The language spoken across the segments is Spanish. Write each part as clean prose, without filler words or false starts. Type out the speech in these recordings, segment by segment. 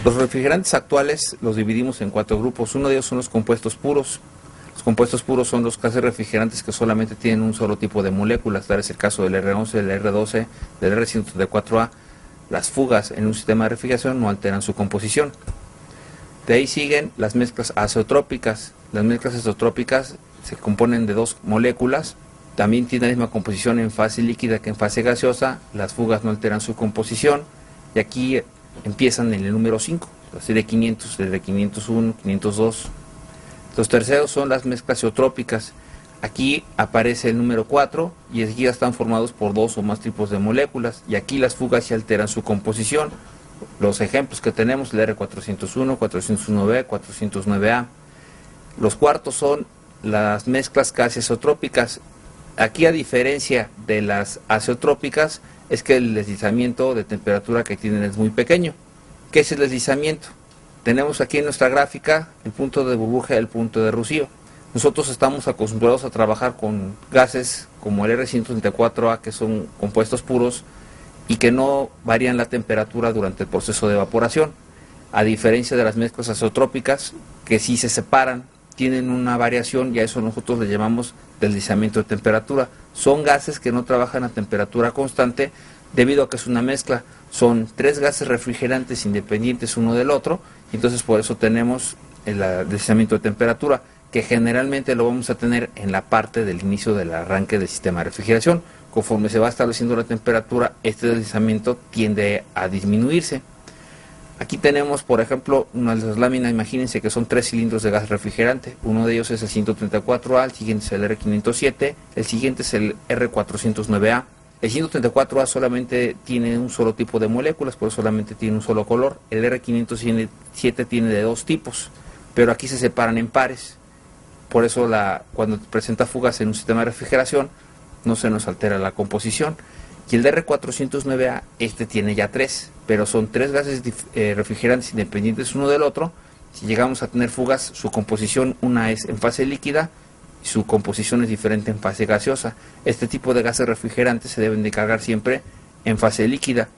Los refrigerantes actuales los dividimos en 4 grupos. Uno de ellos son los compuestos puros. Los compuestos puros son los gases refrigerantes que solamente tienen un solo tipo de moléculas. Tal es el caso del R11, del R12, del R134A. Las fugas en un sistema de refrigeración no alteran su composición. De ahí siguen las mezclas azeotrópicas. Las mezclas azeotrópicas se componen de 2 moléculas. También tienen la misma composición en fase líquida que en fase gaseosa. Las fugas no alteran su composición. Y aquí empiezan en el número 5, la serie 500, desde 501, 502. Los terceros son las mezclas azeotrópicas. Aquí aparece el número 4 y aquí ya están formados por 2 o más tipos de moléculas. Y aquí las fugas se alteran su composición. Los ejemplos que tenemos, el R401, 401B, 409A. Los cuartos son las mezclas casi azeotrópicas. Aquí, a diferencia de las azeotrópicas, es que el deslizamiento de temperatura que tienen es muy pequeño. ¿Qué es el deslizamiento? Tenemos aquí en nuestra gráfica el punto de burbuja y el punto de rocío. Nosotros estamos acostumbrados a trabajar con gases como el R134A, que son compuestos puros y que no varían la temperatura durante el proceso de evaporación, a diferencia de las mezclas azeotrópicas, que sí se separan, tienen una variación, y a eso nosotros le llamamos deslizamiento de temperatura. Son gases que no trabajan a temperatura constante debido a que es una mezcla. Son 3 gases refrigerantes independientes uno del otro, y entonces por eso tenemos el deslizamiento de temperatura, que generalmente lo vamos a tener en la parte del inicio del arranque del sistema de refrigeración. Conforme se va estableciendo la temperatura, este deslizamiento tiende a disminuirse. Aquí tenemos, por ejemplo, una de las láminas. Imagínense que son 3 cilindros de gas refrigerante. Uno de ellos es el 134A, el siguiente es el R507, el siguiente es el R409A. El 134A solamente tiene un solo tipo de moléculas, por eso solamente tiene un solo color. El R507 tiene de 2 tipos, pero aquí se separan en pares. Por eso cuando presenta fugas en un sistema de refrigeración, no se nos altera la composición. Y el R409A, este tiene ya 3, pero son 3 gases refrigerantes independientes uno del otro. Si llegamos a tener fugas, su composición, una es en fase líquida y su composición es diferente en fase gaseosa. Este tipo de gases refrigerantes se deben de cargar siempre en fase líquida.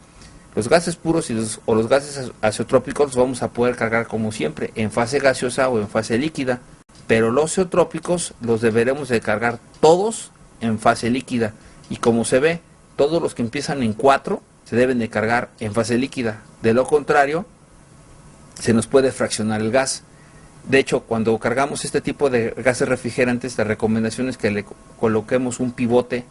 Los gases puros o los gases azeotrópicos los vamos a poder cargar como siempre, en fase gaseosa o en fase líquida. Pero los azeotrópicos los deberemos de cargar todos en fase líquida. Y como se ve, todos los que empiezan en 4 se deben de cargar en fase líquida. De lo contrario, se nos puede fraccionar el gas. De hecho, cuando cargamos este tipo de gases refrigerantes, la recomendación es que le coloquemos un pivote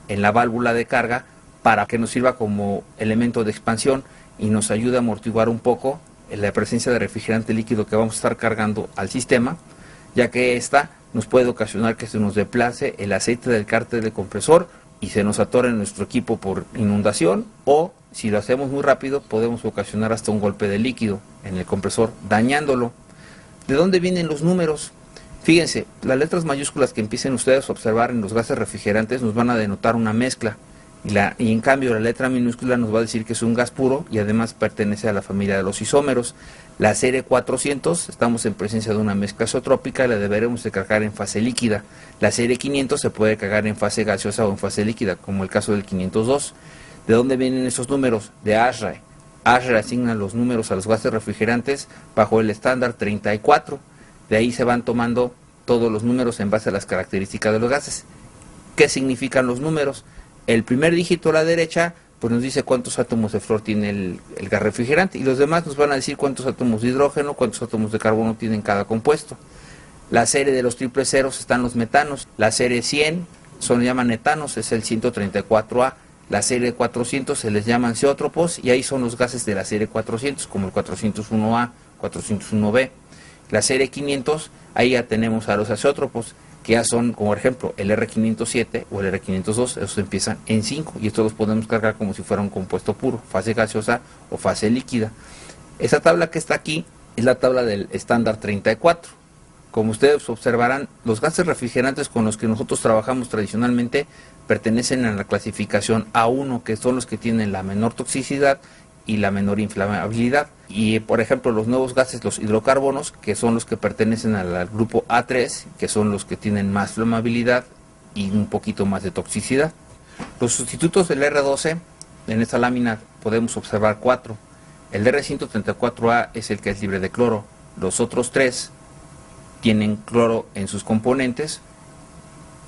en la válvula de carga para que nos sirva como elemento de expansión y nos ayude a amortiguar un poco la presencia de refrigerante líquido que vamos a estar cargando al sistema, ya que esta nos puede ocasionar que se nos desplace el aceite del cárter del compresor y se nos atore en nuestro equipo por inundación, o si lo hacemos muy rápido podemos ocasionar hasta un golpe de líquido en el compresor, dañándolo. ¿De dónde vienen los números? Fíjense, las letras mayúsculas que empiecen ustedes a observar en los gases refrigerantes nos van a denotar una mezcla, y en cambio la letra minúscula nos va a decir que es un gas puro y además pertenece a la familia de los isómeros. La serie 400, estamos en presencia de una mezcla azeotrópica, la deberemos de cargar en fase líquida. La serie 500 se puede cargar en fase gaseosa o en fase líquida, como el caso del 502. ¿De dónde vienen esos números? De ASHRAE. ASHRAE asigna los números a los gases refrigerantes bajo el estándar 34. De ahí se van tomando todos los números en base a las características de los gases. ¿Qué significan los números? El primer dígito a la derecha pues nos dice cuántos átomos de flúor tiene el gas refrigerante, y los demás nos van a decir cuántos átomos de hidrógeno, cuántos átomos de carbono tienen cada compuesto. La serie de los triple ceros están los metanos. La serie 100 se llaman etanos, es el 134A. La serie 400 se les llaman zeótropos, y ahí son los gases de la serie 400, como el 401A, 401B. La serie 500, ahí ya tenemos a los azeótropos, que ya son, como por ejemplo, el R507 o el R502, esos empiezan en 5, y estos los podemos cargar como si fuera un compuesto puro, fase gaseosa o fase líquida. Esa tabla que está aquí es la tabla del estándar 34. Como ustedes observarán, los gases refrigerantes con los que nosotros trabajamos tradicionalmente pertenecen a la clasificación A1, que son los que tienen la menor toxicidad y la menor inflamabilidad. Y por ejemplo, los nuevos gases, los hidrocarbonos, que son los que pertenecen al grupo A3, que son los que tienen más flamabilidad y un poquito más de toxicidad. Los sustitutos del R12, en esta lámina podemos observar 4. El R134A es el que es libre de cloro. Los otros tres tienen cloro en sus componentes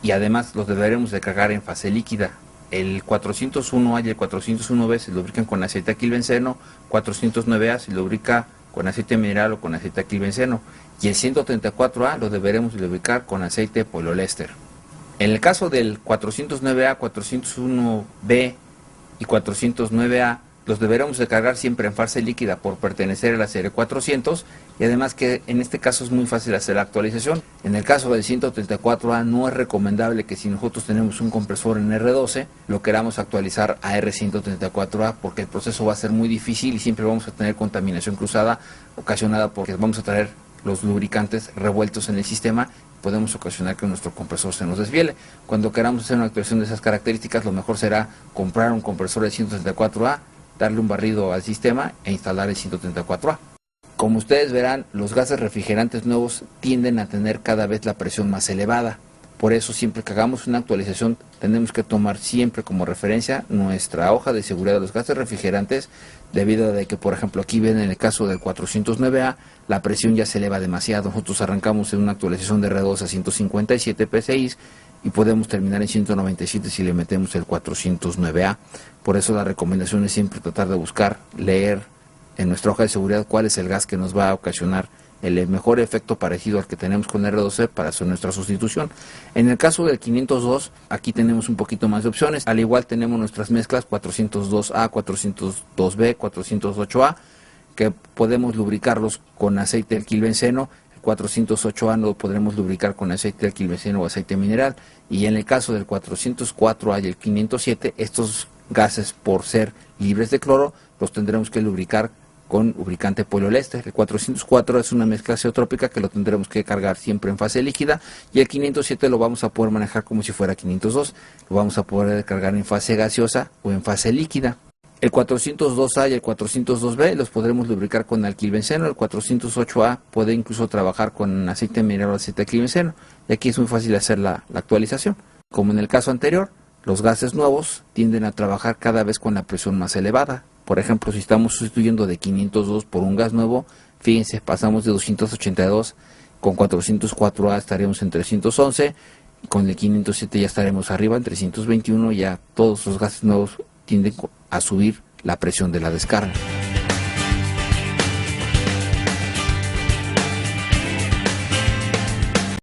y además los deberemos de cargar en fase líquida. El 401A y el 401B se lubrican con aceite aquilbenceno, 409A se lubrica con aceite mineral o con aceite aquilbenceno, y el 134A lo deberemos lubricar con aceite poliéster. En el caso del 409A, 401B y 409A, los deberemos de cargar siempre en fase líquida por pertenecer a la serie 400, y además que en este caso es muy fácil hacer la actualización. En el caso del 134A no es recomendable que si nosotros tenemos un compresor en R12 lo queramos actualizar a R134A, porque el proceso va a ser muy difícil y siempre vamos a tener contaminación cruzada ocasionada porque vamos a traer los lubricantes revueltos en el sistema. Podemos ocasionar que nuestro compresor se nos desviele. Cuando queramos hacer una actualización de esas características, lo mejor será comprar un compresor de 134A, darle un barrido al sistema e instalar el 134A. Como ustedes verán, los gases refrigerantes nuevos tienden a tener cada vez la presión más elevada. Por eso siempre que hagamos una actualización tenemos que tomar siempre como referencia nuestra hoja de seguridad de los gases refrigerantes, debido a que, por ejemplo, aquí ven en el caso del 409A, la presión ya se eleva demasiado. Nosotros arrancamos en una actualización de R2 a 157 PSI y podemos terminar en 197 si le metemos el 409A. Por eso la recomendación es siempre tratar de buscar, leer en nuestra hoja de seguridad cuál es el gas que nos va a ocasionar el mejor efecto parecido al que tenemos con R12 para hacer nuestra sustitución. En el caso del 502, aquí tenemos un poquito más de opciones. Al igual tenemos nuestras mezclas 402A, 402B, 408A, que podemos lubricarlos con aceite alquilbenceno. El 408A lo podremos lubricar con aceite alquilbenceno o aceite mineral. Y en el caso del 404A y el 507, estos gases, por ser libres de cloro, los tendremos que lubricar con lubricante poliéster. El 404 es una mezcla azeotrópica que lo tendremos que cargar siempre en fase líquida, y el 507 lo vamos a poder manejar como si fuera 502, lo vamos a poder cargar en fase gaseosa o en fase líquida. El 402A y el 402B los podremos lubricar con alquilbenceno. El 408A puede incluso trabajar con aceite mineral o aceite alquilbenceno, y aquí es muy fácil hacer la actualización. Como en el caso anterior, los gases nuevos tienden a trabajar cada vez con la presión más elevada. Por ejemplo, si estamos sustituyendo de 502 por un gas nuevo, fíjense, pasamos de 282, con 404A estaremos en 311, y con el 507 ya estaremos arriba en 321, ya todos los gases nuevos tienden a subir la presión de la descarga.